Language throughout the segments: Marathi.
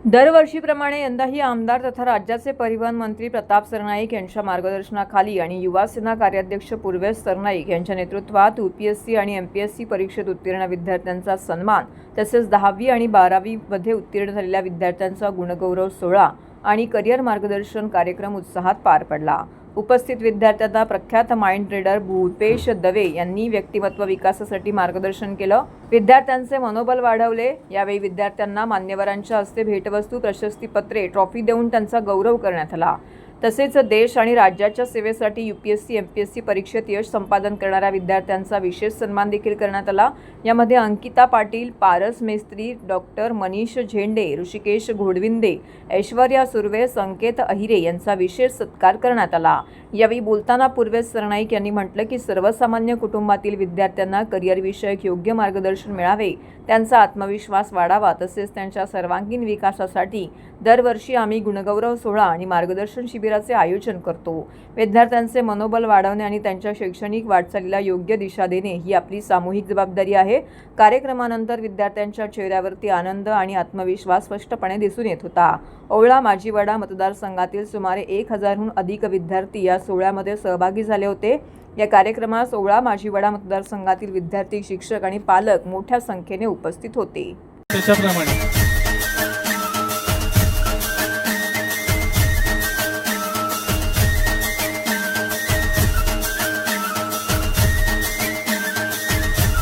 दरवर्षीप्रमाणे यंदाही आमदार तथा राज्याचे परिवहन मंत्री प्रताप सरनाईक यांच्या मार्गदर्शनाखाली आणि युवा सेना कार्याध्यक्ष पूर्वेश सरनाईक यांच्या नेतृत्वात UPSC आणि MPSC परीक्षेत उत्तीर्ण विद्यार्थ्यांचा सन्मान तसेच 10वी आणि 12वी मध्ये उत्तीर्ण झालेल्या विद्यार्थ्यांचा गुणगौरव सोहळा आणि करिअर मार्गदर्शन कार्यक्रम उत्साहात पार पडला। उपस्थित विद्यार्थ्यांना प्रख्यात माइंड रीडर भूपेश दवे यांनी व्यक्तिमत्व विकासासाठी मार्गदर्शन केलं। विद्यार्थ्यांचे मनोबल वाढवले। यावेळी विद्यार्थ्यांना मान्यवरांच्या हस्ते भेटवस्तू, प्रशस्तीपत्रे, ट्रॉफी देऊन त्यांचा गौरव करण्यात आला। तसेच देश आणि राज्याच्या सेवेसाठी UPSC MPSC परीक्षेत यश संपादन करणाऱ्या विद्यार्थ्यांचा विशेष सन्मान देखील करण्यात आला। यामध्ये अंकिता पाटील, पारस मेस्त्री, डॉक्टर मनीष झेंडे, ऋषिकेश घोडविंदे, ऐश्वर्या सुर्वे, संकेत अहिरे यांचा विशेष सत्कार करण्यात आला। यावेळी बोलताना पूर्वेश सरनाईक यांनी म्हटलं की सर्वसामान्य कुटुंबातील विद्यार्थ्यांना करिअर विषयक योग्य मार्गदर्शन मिळावे, त्यांचा आत्मविश्वास वाढावा तसेच त्यांच्या सर्वांगीण विकासासाठी दरवर्षी आम्ही गुणगौरव सोहळा आणि मार्गदर्शन शिबिराचे आयोजन करतो। विद्यार्थ्यांचे मनोबल वाढवणे आणि त्यांच्या शैक्षणिक वाटचालीला योग्य दिशा देणे ही आपली सामूहिक जबाबदारी आहे। कार्यक्रमानंतर विद्यार्थ्यांच्या चेहऱ्यावरती आनंद आणि आत्मविश्वास स्पष्टपणे दिसून येत होता। ओवळा माजीवाडा मतदारसंघातील सुमारे 1000हून अधिक विद्यार्थी या सोहळ्यामध्ये सहभागी झाले होते। या कार्यक्रमास ओवळा माजीवाडा मतदारसंघातील विद्यार्थी, शिक्षक आणि पालक मोठ्या संख्येने उपस्थित होते। त्याच्याप्रमाणे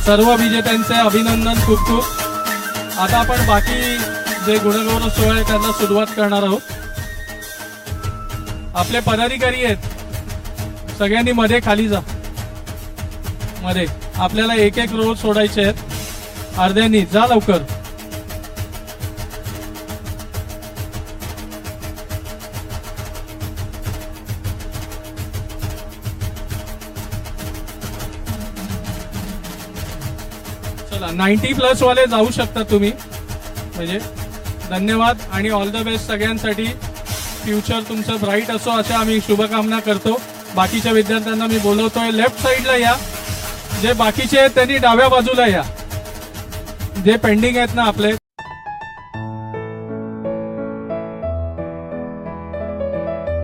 सर्व विजेत्यांचे अभिनंदन खूप खूप। आता आपण बाकी जे गुणगौरव सोहळे आहे त्यांना सुरुवात करणार आहोत। आपले पदाधिकारी आहेत, सगळ्यांनी मध्ये खाली जा। मध्ये आपल्याला एक एक रोल सोडायचे आहेत, अर्ध्यांनी जा लवकर। चला 90+ वाले जाऊ शकता तुम्ही। म्हणजे धन्यवाद आणि ऑल द बेस्ट सगळ्यांसाठी। फ्युचर तुमचं ब्राईट असो अशा आम्ही शुभकामना करतो। बाकीच्या विद्यार्थ्यांना मी बोलवतोय, लेफ्ट साईडला या। जे बाकीचे आहेत त्यांनी डाव्या बाजूला या, जे पेंडिंग आहेत ना आपले